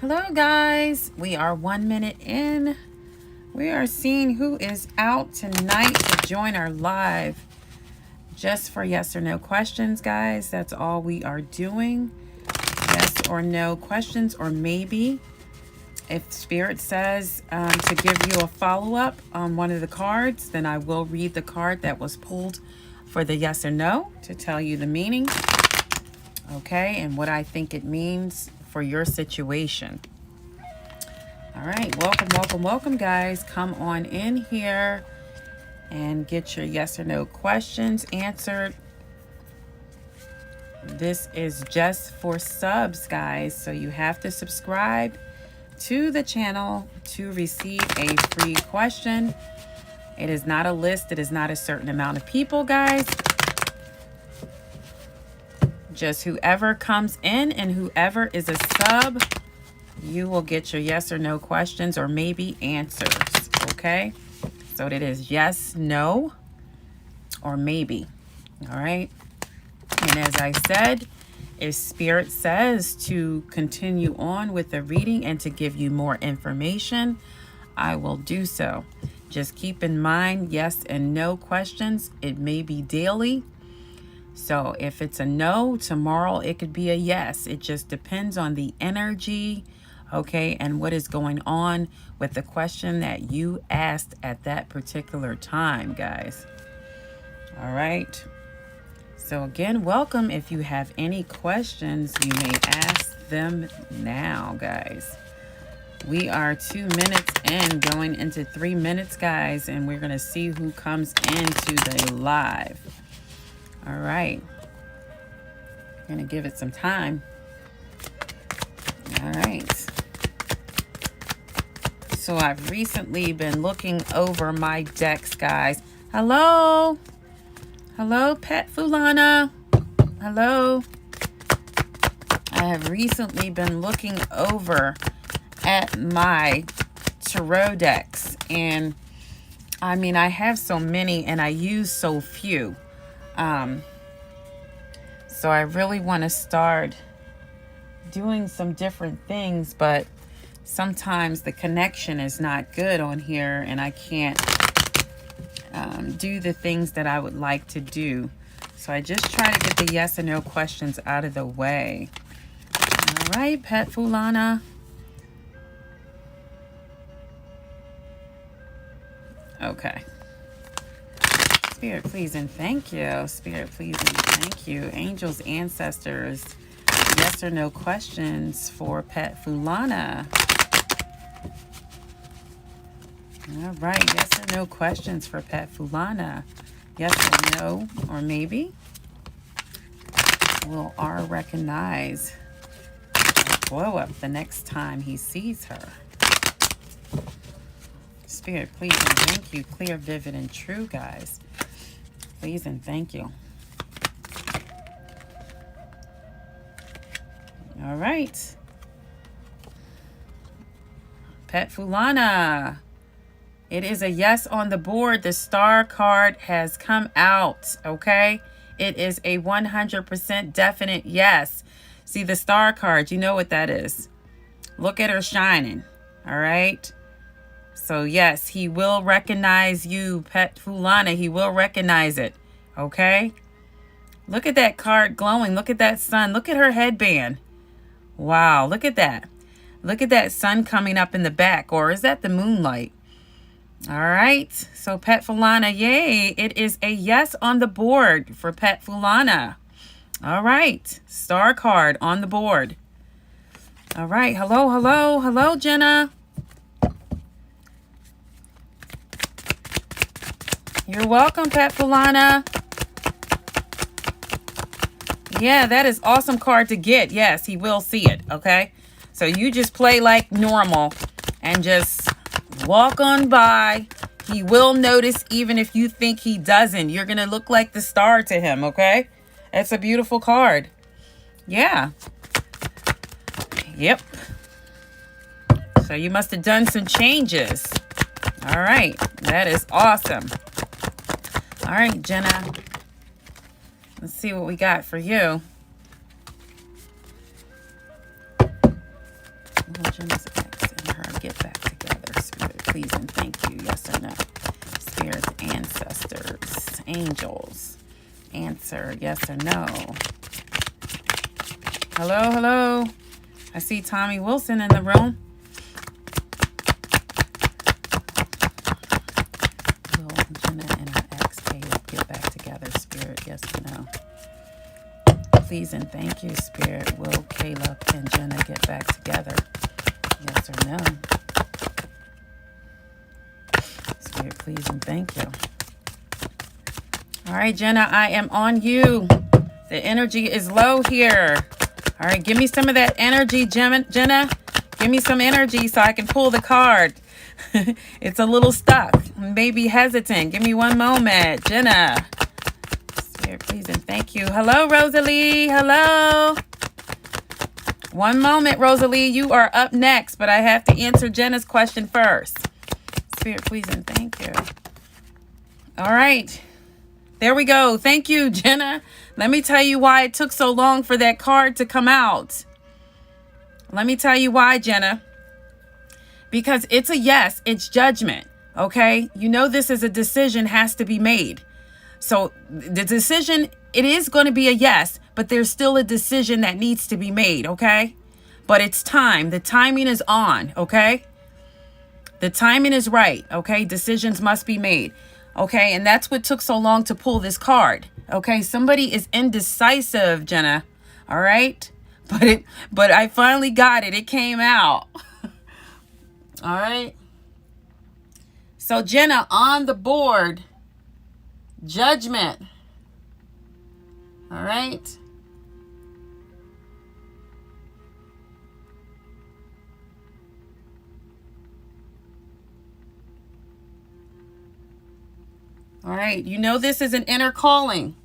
Hello guys, we are 1 minute in. We are seeing who is out tonight to join our live. Just for yes or no questions, guys. That's all we are doing. Yes or no questions, or maybe if Spirit says to give you a follow-up on one of the cards, then I will read the card that was pulled for the yes or no to tell you the meaning. Okay, and what I think it means for your situation. All right, welcome, guys. Come on in here and get your yes or no questions answered. This is just for subs, guys, so you have to subscribe to the channel to receive a free question. It is not a list. It is not a certain amount of people, guys. Just whoever comes in and whoever is a sub, you will get your yes or no questions or maybe answers, okay? So it is yes, no, or maybe, all right? And as I said, if Spirit says to continue on with the reading and to give you more information, I will do so. Just keep in mind, yes and no questions. It may be daily. So if it's a no, tomorrow it could be a yes. It just depends on the energy, okay, and what is going on with the question that you asked at that particular time, guys. All right. So again, welcome. If you have any questions, you may ask them now, guys. We are 2 minutes in, going into 3 minutes, guys, and we're going to see who comes into the live. All right. I'm going to give it some time. All right. So I've recently been looking over my decks, guys. Hello. Hello, Pet Fulana. Hello. I have recently been looking over at my tarot decks. And I mean, I have so many and I use so few. So I really want to start doing some different things, but sometimes the connection is not good on here and I can't do the things that I would like to do. So I just try to get the yes and no questions out of the way. All right, Pet Fulana. Okay. Spirit, please and thank you. Spirit, please and thank you. Angels, ancestors, yes or no questions for Pet Fulana. All right, yes or no questions for Pet Fulana. Yes or no, or maybe. Will R recognize or blow up the next time he sees her? Spirit, please and thank you. Clear, vivid, and true, guys. Please and thank you. All right. Pet Fulana. It is a yes on the board. The star card has come out, okay? It is a 100% definite yes. See the star card, you know what that is. Look at her shining, all right? So yes, he will recognize you, Pet Fulana. He will recognize it, okay? Look at that card glowing. Look at that sun. Look at her headband. Wow, look at that. Look at that sun coming up in the back, or is that the moonlight? All right, so Pet Fulana, yay. It is a yes on the board for Pet Fulana. All right, star card on the board. All right, hello, Jenna. You're welcome, Pet Fulana. Yeah, that is awesome card to get. Yes, he will see it, okay? So you just play like normal and just walk on by. He will notice even if you think he doesn't. You're going to look like the star to him, okay? It's a beautiful card. Yeah. Yep. So you must have done some changes. All right. That is awesome. All right, Jenna. Let's see what we got for you. will Jenna's ex and her get back together? Spirit, please and thank you. Yes or no? Spirits, ancestors, angels. Answer, yes or no? Hello, hello. I see Tommy Wilson in the room. Will Jenna and her ex Caleb get back together? Spirit, yes or no? Please and thank you, Spirit. Will Caleb and Jenna get back together? Yes or no? Spirit, please and thank you. All right, Jenna, I am on you. The energy is low here. All right, give me some of that energy, Jenna. Give me some energy so I can pull the card. It's a little stuck, maybe hesitant. Give me one moment, Jenna. Spirit, please and thank you. Hello, Rosalie. Hello. One moment, Rosalie. You are up next, but I have to answer Jenna's question first. Spirit, please and thank you. All right. There we go. Thank you, Jenna. Let me tell you why it took so long for that card to come out. Let me tell you why, Jenna. Because it's a yes. It's judgment. Okay? You know this is a decision has to be made. So the decision, it is going to be a yes, but there's still a decision that needs to be made. Okay? But it's time. The timing is on. Okay? The timing is right. Okay? Decisions must be made. Okay, and that's what took so long to pull this card. Okay, somebody is indecisive, Jenna. All right, but I finally got it. It came out. All right. So Jenna, on the board, judgment. All right. All right, you know this is an inner calling.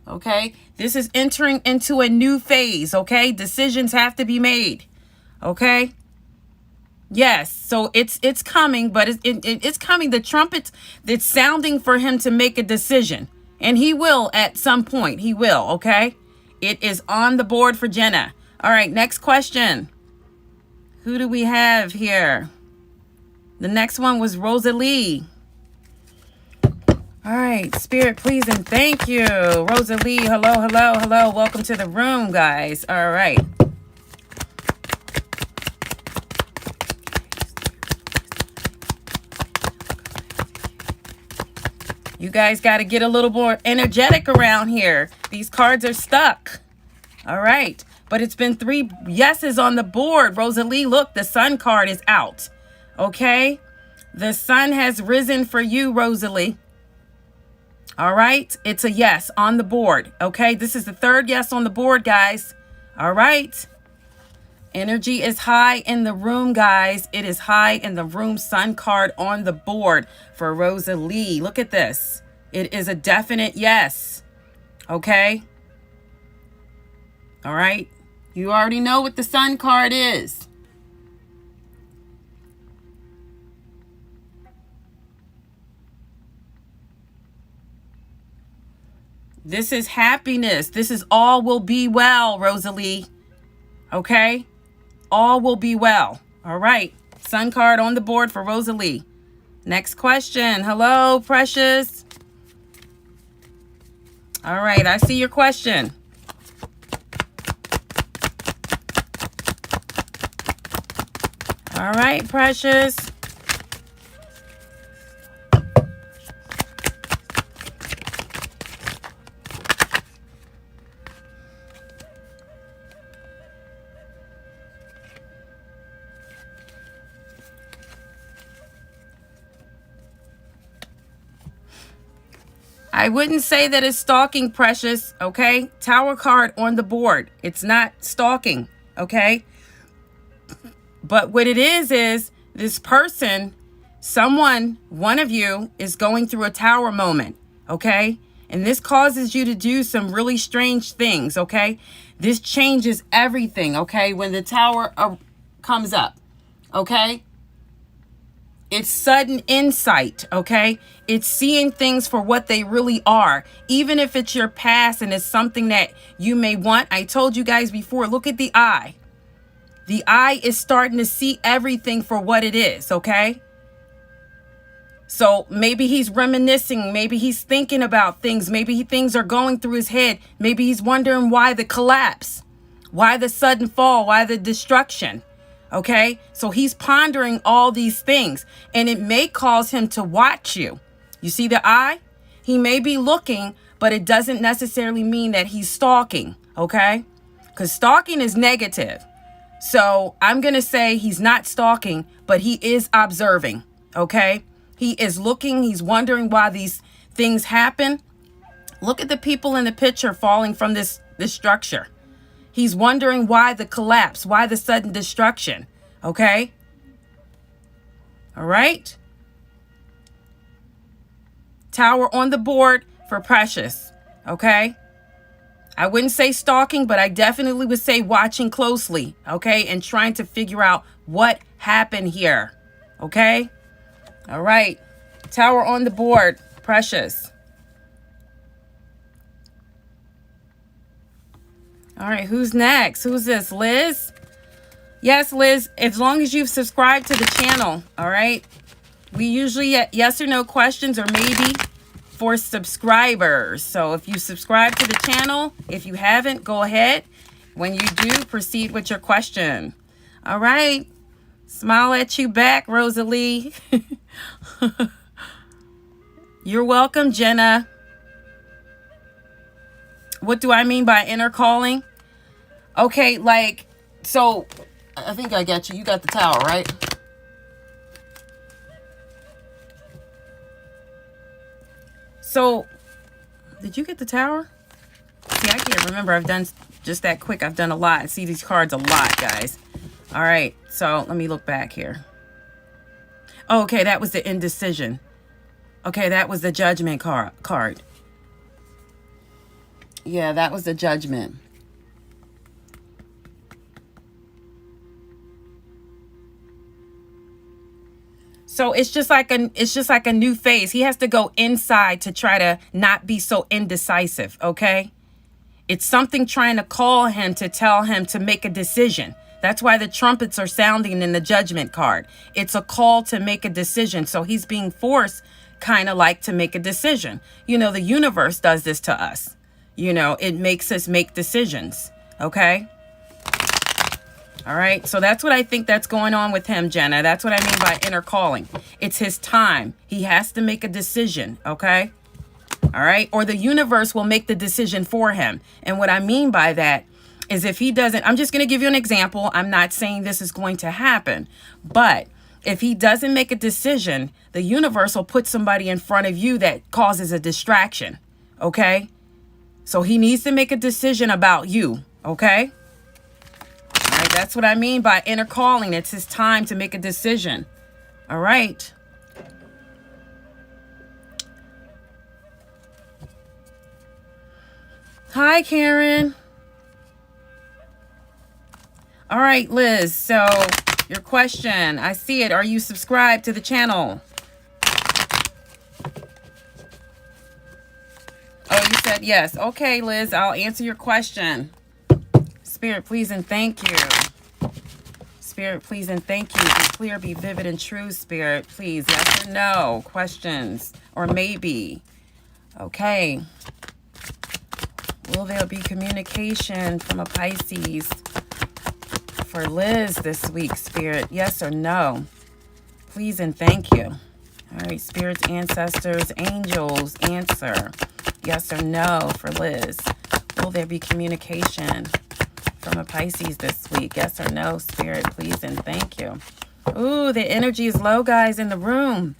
Okay, this is entering into a new phase. Okay, decisions have to be made. Okay, yes, so it's coming, but it's coming. The trumpet that's sounding for him to make a decision, and he will at some point. He will. Okay, it is on the board for Jenna. All right, next question. Who do we have here? The next one was Rosalie. All right, Spirit, please and thank you. Rosalie, hello, hello, hello. Welcome to the room, guys. All right. You guys got to get a little more energetic around here. These cards are stuck. All right. But it's been 3 yeses on the board. Rosalie, look, the sun card is out. Okay. The sun has risen for you, Rosalie. All right. It's a yes on the board. Okay. This is the 3rd yes on the board, guys. All right. Energy is high in the room, guys. It is high in the room. Sun card on the board for Rosalie. Look at this. It is a definite yes. Okay. All right. You already know what the sun card is. This is happiness. This is all will be well, Rosalie. Okay? All will be well. All right. Sun card on the board for Rosalie. Next question. Hello, Precious. All right. I see your question. All right, Precious. I wouldn't say that it's stalking, Precious, okay? Tower card on the board. It's not stalking, okay? But what it is this person, someone, one of you is going through a tower moment, okay? And this causes you to do some really strange things, okay? This changes everything, okay? When the tower comes up, okay? It's sudden insight, okay? It's seeing things for what they really are. Even if it's your past and it's something that you may want. I told you guys before, look at the eye. The eye is starting to see everything for what it is, okay? So maybe he's reminiscing. Maybe he's thinking about things. Maybe things are going through his head. Maybe he's wondering why the collapse, why the sudden fall, why the destruction. Okay, so he's pondering all these things, and it may cause him to watch you. You see the eye? He may be looking, but it doesn't necessarily mean that he's stalking. Okay, because stalking is negative. So I'm going to say he's not stalking, but he is observing. Okay, he is looking. He's wondering why these things happen. Look at the people in the picture falling from this structure. He's wondering why the collapse, why the sudden destruction. Okay? All right? Tower on the board for Precious. Okay? I wouldn't say stalking, but I definitely would say watching closely. Okay? And trying to figure out what happened here. Okay? All right. Tower on the board, Precious. All right, who's next? Who's this, Liz? Yes, Liz, as long as you've subscribed to the channel, all right? We usually get yes or no questions or maybe for subscribers. So if you subscribe to the channel, if you haven't, go ahead. When you do, proceed with your question. All right. Smile at you back, Rosalie. You're welcome, Jenna. What do I mean by inner calling? Okay, like, so I think I got you. You got the tower, right? So, did you get the tower? See, I can't remember. I've done just that quick. I've done a lot. I see these cards a lot, guys. All right, so let me look back here. Oh, okay, that was the indecision. Okay, that was the judgment card. Yeah, that was the judgment. So it's just like a new phase. He has to go inside to try to not be so indecisive, okay? It's something trying to call him to tell him to make a decision. That's why the trumpets are sounding in the judgment card. It's a call to make a decision. So he's being forced kind of like to make a decision. You know, the universe does this to us. You know, it makes us make decisions. Okay. All right. So that's what I think that's going on with him, Jenna. That's what I mean by inner calling. It's his time. He has to make a decision. Okay. All right. Or the universe will make the decision for him. And what I mean by that is if he doesn't, I'm just going to give you an example. I'm not saying this is going to happen, but if he doesn't make a decision, the universe will put somebody in front of you that causes a distraction. Okay. So he needs to make a decision about you, okay? All right, that's what I mean by inner calling. It's his time to make a decision. All right. Hi, Karen. All right, Liz. So your question, I see it. Are you subscribed to the channel? Oh, you said yes. Okay, Liz, I'll answer your question. Spirit, please and thank you. Spirit, please and thank you. Be clear, be vivid and true, Spirit. Please, yes or no. Questions or maybe. Okay. Will there be communication from a Pisces for Liz this week, Spirit? Yes or no? Please and thank you. All right, spirits, ancestors, angels, answer. Yes or no for Liz. Will there be communication from a Pisces this week? Yes or no, Spirit, please and thank you. Ooh, the energy is low, guys, in the room.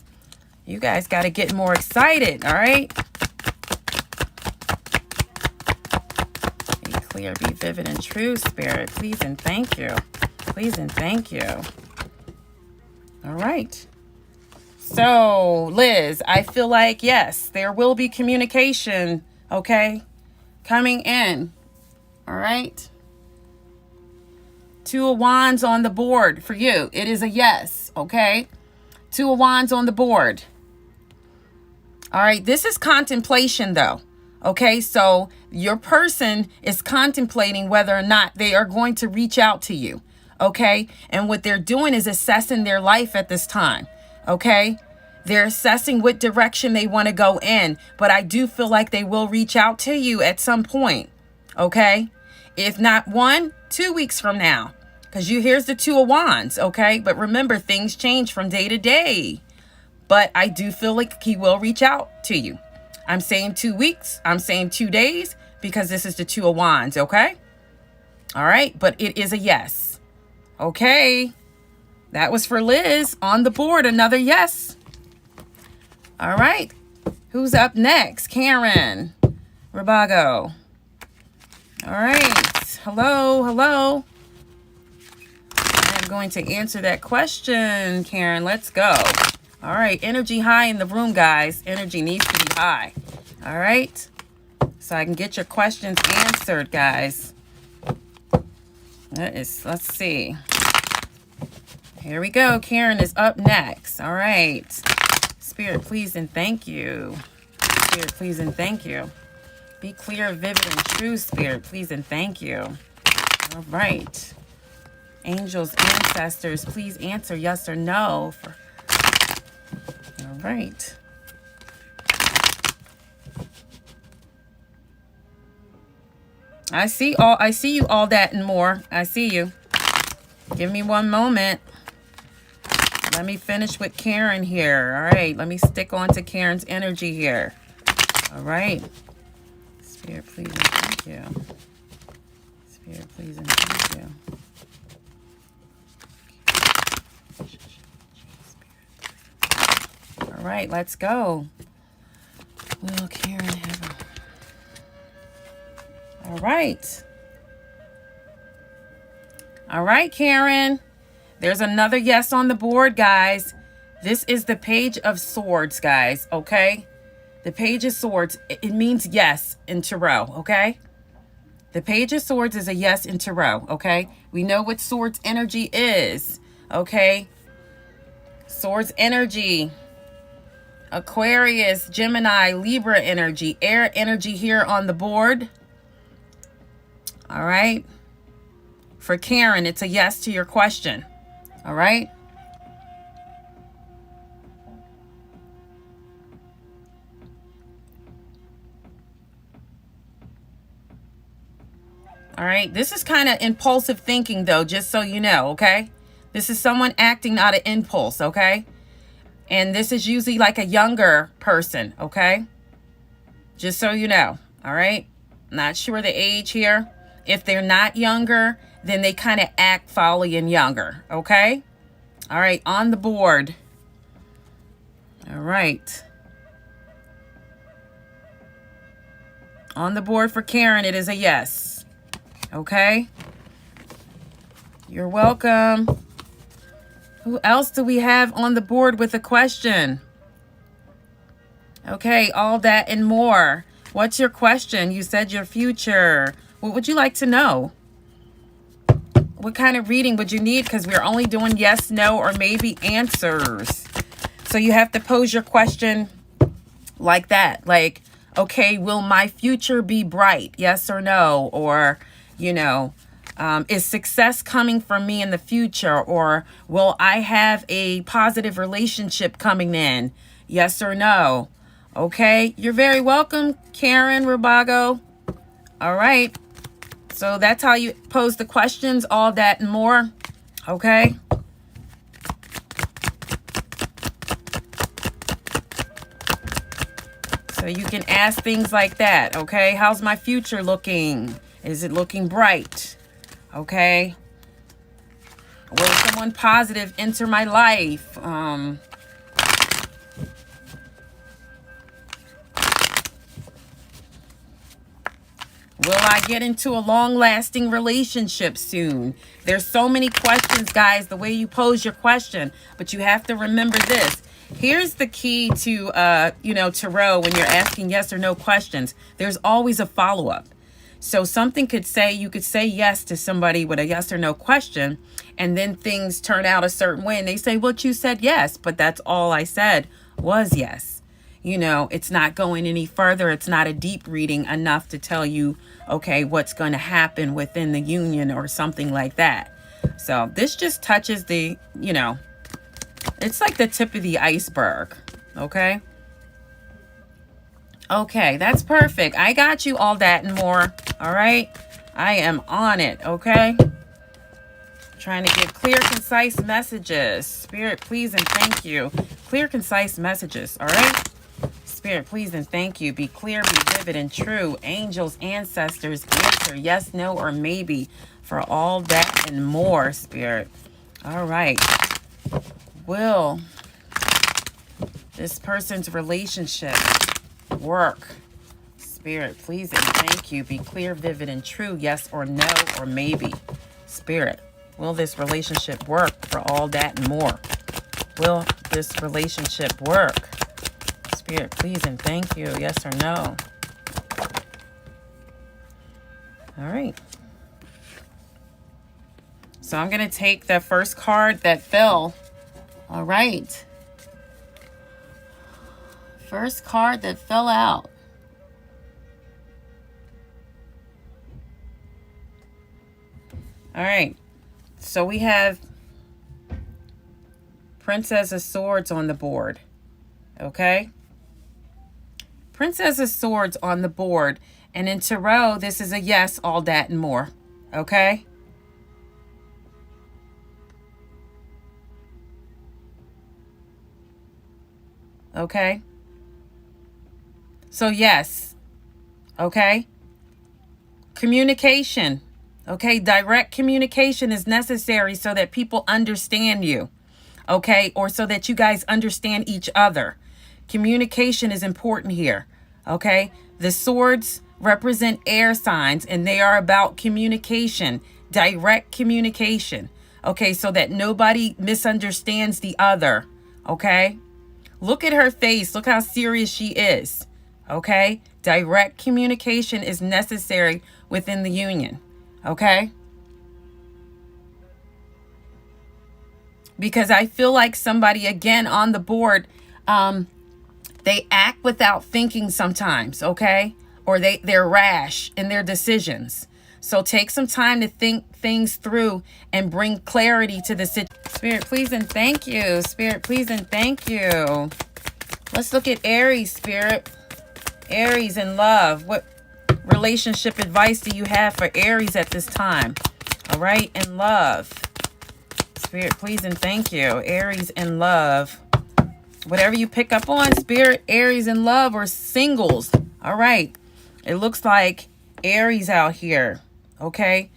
You guys got to get more excited, all right? Be clear, be vivid and true, Spirit, please and thank you. Please and thank you. All right. So, Liz, I feel like, yes, there will be communication, okay, coming in, all right? Two of Wands on the board for you. It is a yes, okay? Two of Wands on the board. All right, this is contemplation, though, okay? So, your person is contemplating whether or not they are going to reach out to you, Okay. And what they're doing is assessing their life at this time. Okay. They're assessing what direction they want to go in. But I do feel like they will reach out to you at some point. Okay. If not 1, 2 weeks from now. Because here's the 2 of Wands. Okay. But remember, things change from day to day. But I do feel like he will reach out to you. I'm saying 2 weeks. I'm saying 2 days. Because this is the 2 of Wands. Okay. All right. But it is a yes. Okay. That was for Liz. On the board, another yes. All right. Who's up next? Karen. Rabago. All right. Hello. Hello. I'm going to answer that question, Karen. Let's go. All right. Energy high in the room, guys. Energy needs to be high. All right. So I can get your questions answered, guys. Let's see. Here we go. Karen is up next. All right. Spirit, please and thank you. Spirit, please and thank you. Be clear, vivid, and true, Spirit, please and thank you. All right. Angels, ancestors, please answer yes or no. All right. I see you, all that and more. I see you. Give me one moment. Let me finish with Karen here. All right. Let me stick on to Karen's energy here. All right. Spirit, please and thank you. Spirit, please and thank you. All right. Let's go. Will Karen have a... All right. All right, Karen. There's another yes on the board, guys. This is the Page of Swords, guys, okay? The Page of Swords, it means yes in Tarot, okay? The Page of Swords is a yes in Tarot, okay? We know what Swords energy is, okay? Swords energy, Aquarius, Gemini, Libra energy, air energy here on the board. All right. For Karen, it's a yes to your question. All right. All right. This is kind of impulsive thinking, though, just so you know. Okay. This is someone acting out of impulse. Okay. And this is usually like a younger person. Okay. Just so you know. All right. Not sure the age here. If they're not younger, then they kind of act folly and younger. Okay. All right. On the board. All right. On the board for Karen, it is a yes. Okay. You're welcome. Who else do we have on the board with a question? Okay. All that and more. What's your question? You said your future. What would you like to know? What kind of reading would you need? Because we're only doing yes, no, or maybe answers. So you have to pose your question like that. Like, okay, will my future be bright? Yes or no? Or, you know, is success coming for me in the future? Or will I have a positive relationship coming in? Yes or no? Okay, you're very welcome, Karen Rabago. All right. So that's how you pose the questions, all that and more. Okay. So you can ask things like that. Okay. How's my future looking? Is it looking bright? Okay. Will someone positive enter my life? Will I get into a long-lasting relationship soon? There's so many questions, guys, the way you pose your question. But you have to remember this. Here's the key to, tarot when you're asking yes or no questions. There's always a follow-up. So something could say, you could say yes to somebody with a yes or no question, and then things turn out a certain way. And they say, well, you said yes, but that's all I said was yes. You know, it's not going any further. It's not a deep reading enough to tell you, okay, what's going to happen within the union or something like that. So this just touches the, you know, it's like the tip of the iceberg. Okay. Okay, that's perfect. I got you, all that and more. All right. I am on it. Okay. Trying to give clear, concise messages. Spirit, please and thank you. Clear, concise messages. All right. Spirit, please and thank you. Be clear, be vivid and true. Angels, ancestors, answer yes, no, or maybe for all that and more, Spirit. All right. Will this person's relationship work? Spirit, please and thank you. Be clear, vivid, and true. Yes or no or maybe. Spirit, will this relationship work for all that and more? Will this relationship work? Spirit, please and thank you. Yes or no? All right. So I'm going to take the first card that fell. All right. First card that fell out. All right. So we have Princess of Swords on the board. Okay. Princess of Swords on the board. And in Tarot, this is a yes, all that and more. Okay. Okay. So yes. Okay. Communication. Okay. Direct communication is necessary so that people understand you. Okay. Or so that you guys understand each other. Communication is important here. Okay. The swords represent air signs and they are about communication, direct communication. Okay. So that nobody misunderstands the other. Okay. Look at her face. Look how serious she is. Okay. Direct communication is necessary within the union. Okay. Because I feel like somebody again on the board, they act without thinking sometimes. Okay. Or they're rash in their decisions. So take some time to think things through and bring clarity to the situation. Spirit, please and thank you. Spirit, please and thank you. Let's look at Aries, Spirit. Aries in love. What relationship advice do you have for Aries at this time? All right, in love. Spirit, please and thank you. Aries in love. Whatever you pick up on, Spirit, Aries in love or singles. All right. It looks like Aries out here. Okay.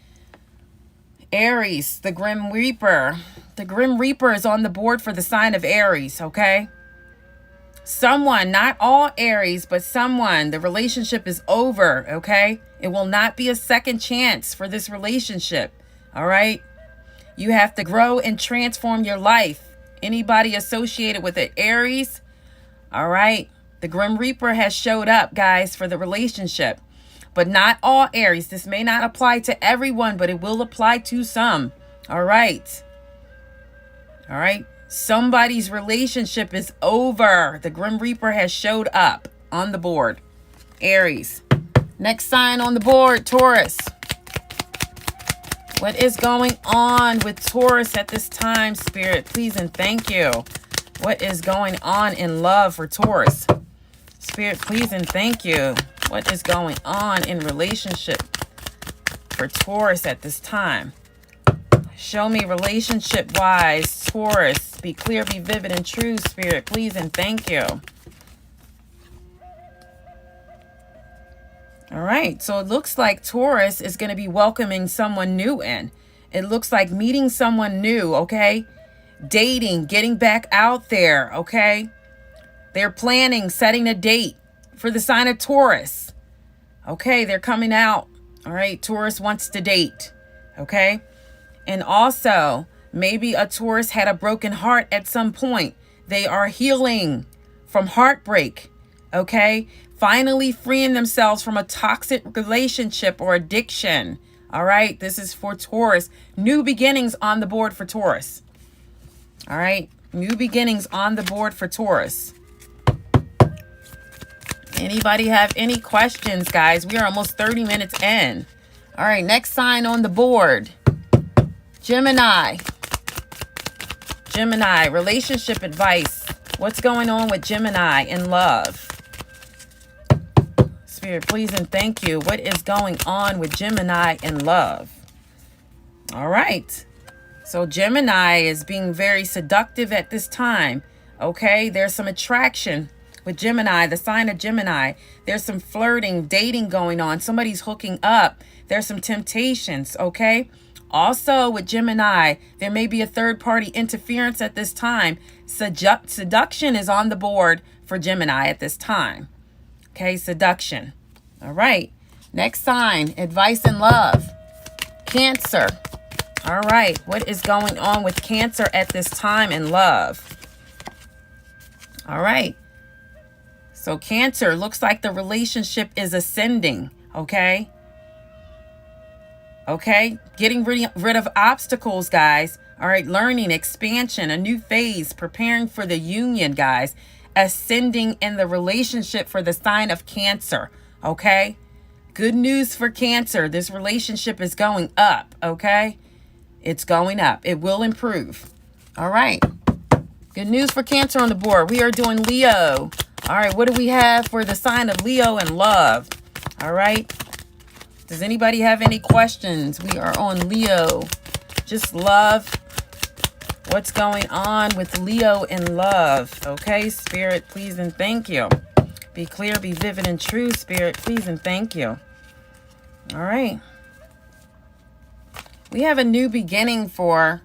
Aries, the Grim Reaper. The Grim Reaper is on the board for the sign of Aries. Okay. Someone, not all Aries, but someone, the relationship is over. Okay. It will not be a second chance for this relationship. All right. You have to grow and transform your life. Anybody associated with it, Aries. All right. The Grim Reaper has showed up, guys, for the relationship. But not all Aries. This may not apply to everyone, but it will apply to some. All right. All right. Somebody's relationship is over. The Grim Reaper has showed up on the board. Aries. Next sign on the board, Taurus. What is going on with Taurus at this time, Spirit? Please and thank you. What is going on in love for Taurus? Spirit, please and thank you. What is going on in relationship for Taurus at this time? Show me relationship-wise, Taurus. Be clear, be vivid, and true, Spirit. Please and thank you. All right. So it looks like Taurus is going to be welcoming someone new in. It looks like meeting someone new, okay? Dating, getting back out there, okay? They're planning, setting a date for the sign of Taurus. Okay, they're coming out. All right, Taurus wants to date, okay? And also, maybe a Taurus had a broken heart at some point. They are healing from heartbreak, okay? Finally freeing themselves from a toxic relationship or addiction. All right, this is for Taurus. New beginnings on the board for Taurus. All right, new beginnings on the board for Taurus. Anybody have any questions, guys? We are almost 30 minutes in. All right, next sign on the board. Gemini. Gemini, relationship advice. What's going on with Gemini in love? Spirit, please and thank you. What is going on with Gemini in love? All right. So Gemini is being very seductive at this time. Okay, there's some attraction with Gemini, the sign of Gemini. There's some flirting, dating going on. Somebody's hooking up. There's some temptations, okay? Also with Gemini, there may be a third-party interference at this time. Seduction is on the board for Gemini at this time. Okay, seduction. All right. Next sign, advice in love. Cancer. All right. What is going on with Cancer at this time in love? All right. So Cancer, looks like the relationship is ascending. Okay. Okay. Getting rid of obstacles, guys. All right. Learning, expansion, a new phase, preparing for the union, guys. Ascending in the relationship for the sign of Cancer. Okay. Good news for Cancer. This relationship is going up. Okay. It's going up. It will improve. All right. Good news for Cancer on the board. We are doing Leo. All right. What do we have for the sign of Leo in love? All right. Does anybody have any questions? We are on Leo. Just love. What's going on with Leo in love? Okay, Spirit, please and thank you. Be clear, be vivid and true, Spirit, please and thank you. All right. We have a new beginning for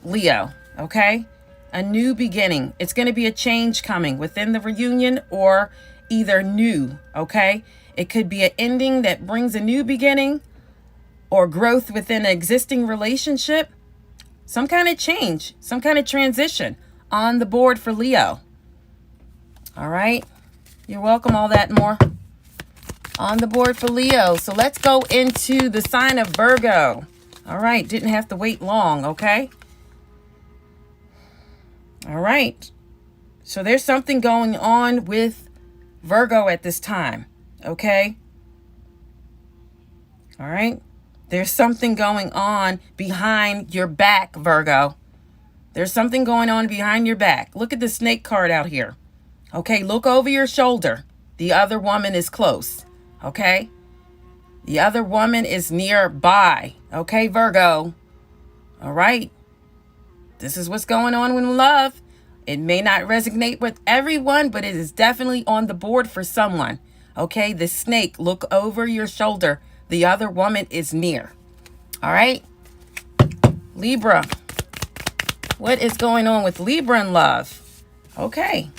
Leo, okay? A new beginning. It's going to be a change coming within the reunion or either new, okay? It could be an ending that brings a new beginning or growth within an existing relationship. Some kind of change, some kind of transition on the board for Leo. All right. You're welcome. All that and more on the board for Leo. So let's go into the sign of Virgo. All right. Didn't have to wait long. Okay. All right. So there's something going on with Virgo at this time. Okay. All right. There's something going on behind your back, Virgo. There's something going on behind your back. Look at the snake card out here. Okay, look over your shoulder. The other woman is close. Okay? The other woman is nearby. Okay, Virgo. All right. This is what's going on with love. It may not resonate with everyone, but it is definitely on the board for someone. Okay, the snake, look over your shoulder. The other woman is near. All right. Libra. What is going on with Libra in love? Okay.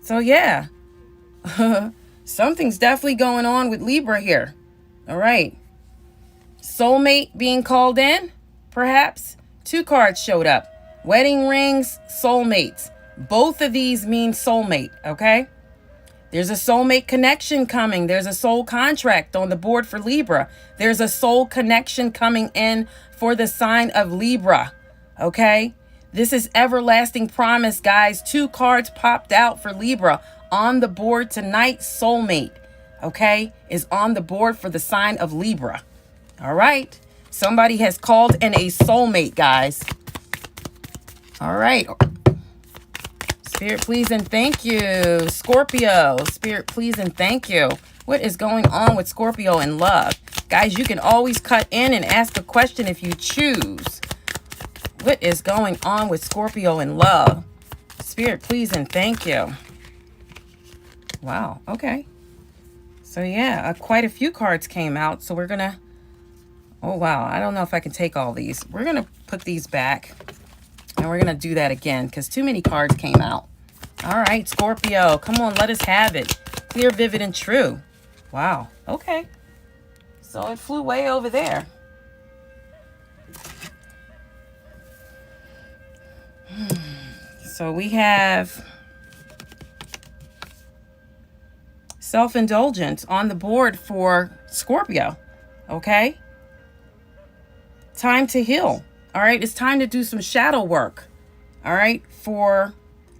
So yeah. Something's definitely going on with Libra here. All right. Soulmate being called in, perhaps. 2 cards showed up. Wedding rings, soulmates. Both of these mean soulmate, okay? There's a soulmate connection coming. There's a soul contract on the board for Libra. There's a soul connection coming in for the sign of Libra. Okay? This is everlasting promise, guys. 2 cards popped out for Libra on the board tonight. Soulmate, okay, is on the board for the sign of Libra. All right? Somebody has called in a soulmate, guys. All right. Spirit, please and thank you. Scorpio, Spirit, please and thank you. What is going on with Scorpio in love? Guys, you can always cut in and ask a question if you choose. What is going on with Scorpio in love? Spirit, please and thank you. Wow, okay. So yeah, quite a few cards came out. So we're going to... Oh, wow. I don't know if I can take all these. We're going to put these back. And we're going to do that again because too many cards came out. All right, Scorpio. Come on, let us have it. Clear, vivid, and true. Wow. Okay. So it flew way over there. So we have self-indulgence on the board for Scorpio. Okay. Time to heal. All right, it's time to do some shadow work. All right, for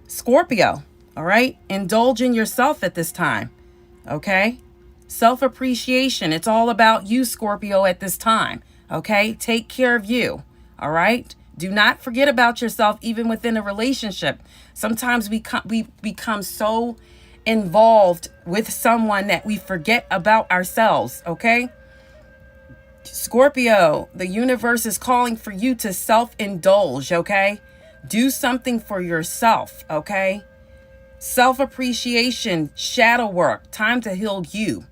Scorpio. All right, indulge in yourself at this time. Okay, self-appreciation. It's all about you, Scorpio, at this time. Okay? Take care of you. All right? Do not forget about yourself even within a relationship. Sometimes we become so involved with someone that we forget about ourselves, okay? Scorpio, the universe is calling for you to self-indulge, okay? Do something for yourself, okay? Self-appreciation, shadow work, time to heal you,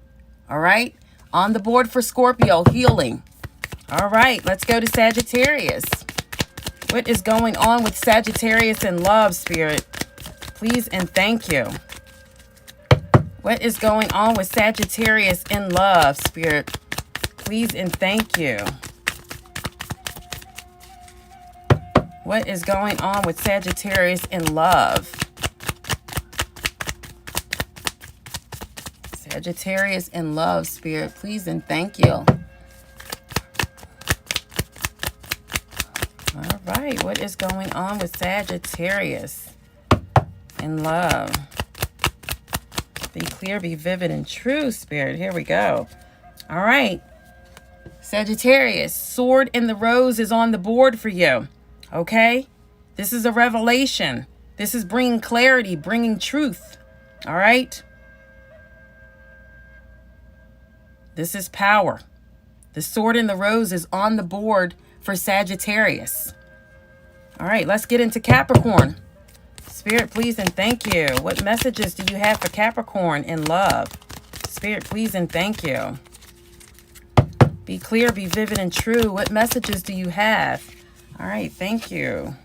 all right? On the board for Scorpio, healing. All right, let's go to Sagittarius. What is going on with Sagittarius in love, Spirit? Please and thank you. What is going on with Sagittarius in love, Spirit? Please and thank you. What is going on with Sagittarius in love? Sagittarius in love, Spirit. Please and thank you. All right. What is going on with Sagittarius in love? Be clear, be vivid, and true, Spirit. Here we go. All right. Sagittarius, sword in the rose is on the board for you. Okay? This is a revelation. This is bringing clarity, bringing truth. All right? This is power. The sword in the rose is on the board for Sagittarius. All right, let's get into Capricorn. Spirit, please and thank you. What messages do you have for Capricorn in love? Spirit, please and thank you. Be clear, be vivid, and true. What messages do you have? All right, thank you.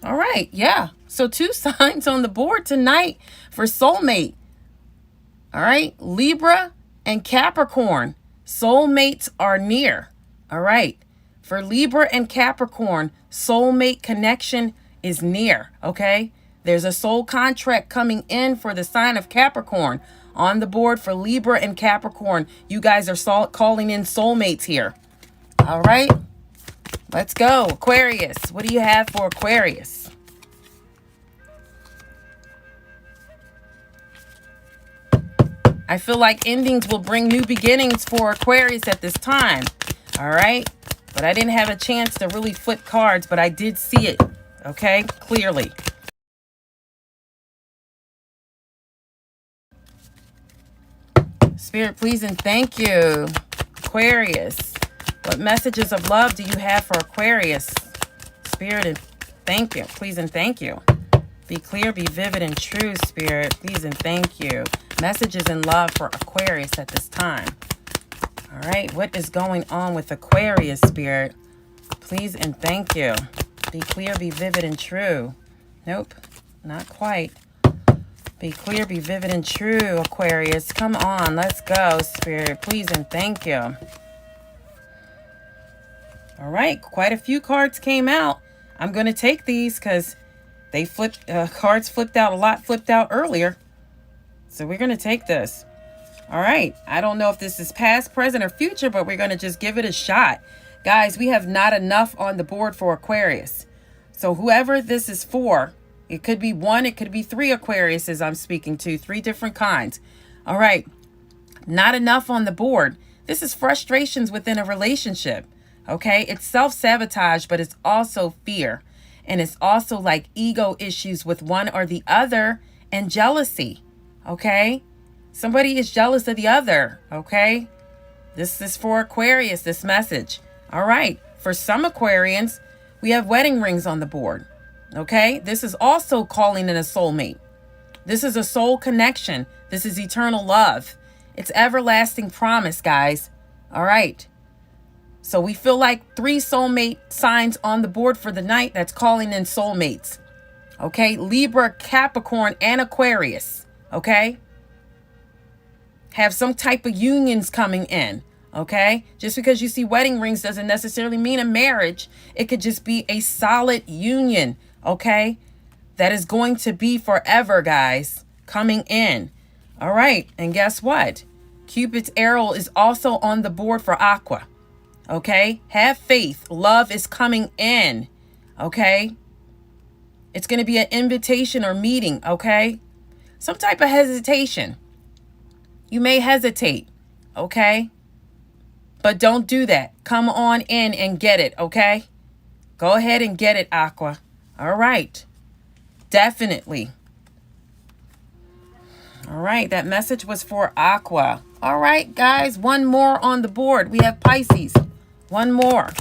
All right, yeah. So 2 signs on the board tonight for soulmate. All right, Libra and Capricorn. Soulmates are near. All right. For Libra and Capricorn, soulmate connection is near. Okay. There's a soul contract coming in for the sign of Capricorn. On the board for Libra and Capricorn, you guys are calling in soulmates here. All right. Let's go. Aquarius. What do you have for Aquarius? I feel like endings will bring new beginnings for Aquarius at this time. All right. But I didn't have a chance to really flip cards, but I did see it. Okay. Clearly. Spirit, please and thank you. Aquarius. What messages of love do you have for Aquarius? Spirit, and thank you. Please and thank you. Be clear, be vivid, and true, Spirit. Please and thank you. Messages in love for Aquarius at this time. All right. What is going on with Aquarius, Spirit? Please and thank you. Be clear, be vivid, and true. Nope, not quite. Be clear, be vivid, and true, Aquarius. Come on. Let's go, Spirit. Please and thank you. All right. Quite a few cards came out. I'm going to take these because they flipped, cards flipped out a lot, flipped out earlier. So we're going to take this. All right. I don't know if this is past, present, or future, but we're going to just give it a shot. Guys, we have not enough on the board for Aquarius. So whoever this is for, it could be 1, it could be 3 Aquariuses I'm speaking to, 3 different kinds. All right. Not enough on the board. This is frustrations within a relationship. Okay. It's self-sabotage, but it's also fear. And it's also like ego issues with one or the other and jealousy. Okay. Somebody is jealous of the other. Okay. This is for Aquarius, this message. All right. For some Aquarians, we have wedding rings on the board. Okay. This is also calling in a soulmate. This is a soul connection. This is eternal love. It's everlasting promise, guys. All right. So we feel like 3 soulmate signs on the board for the night. That's calling in soulmates. Okay. Libra, Capricorn, and Aquarius. Okay. Have some type of unions coming in. Okay. Just because you see wedding rings doesn't necessarily mean a marriage. It could just be a solid union. Okay. That is going to be forever, guys. Coming in. All right. And guess what? Cupid's arrow is also on the board for Aqua. Okay. Have faith. Love is coming in. Okay. It's going to be an invitation or meeting. Okay. Some type of hesitation. You may hesitate. Okay. But don't do that. Come on in and get it, okay? Go ahead and get it, Aqua. All right. Definitely. All right, that message was for Aqua. All right, guys, one more on the board. We have Pisces. One more.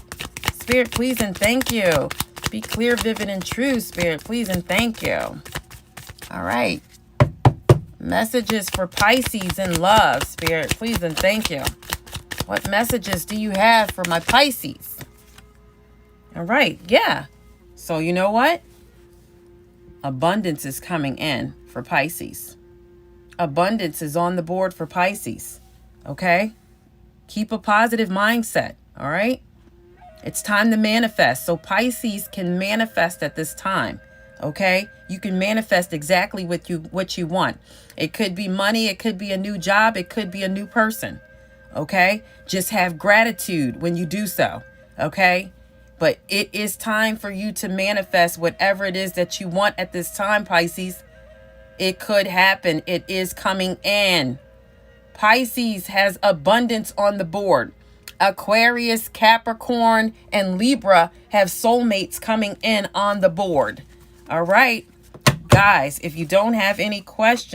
Spirit, please and thank you. Be clear, vivid, and true, Spirit, please and thank you. All right. Messages for Pisces in love, Spirit, please and thank you. What messages do you have for my Pisces? All right, yeah. So you know what? Abundance is coming in for Pisces. Abundance is on the board for Pisces. Okay? Keep a positive mindset. All right? It's time to manifest. So Pisces can manifest at this time. Okay? You can manifest exactly what you want. It could be money. It could be a new job. It could be a new person. Okay? Just have gratitude when you do so. Okay? But it is time for you to manifest whatever it is that you want at this time, Pisces. It could happen. It is coming in. Pisces has abundance on the board. Aquarius, Capricorn, and Libra have soulmates coming in on the board. All right. Guys, if you don't have any questions,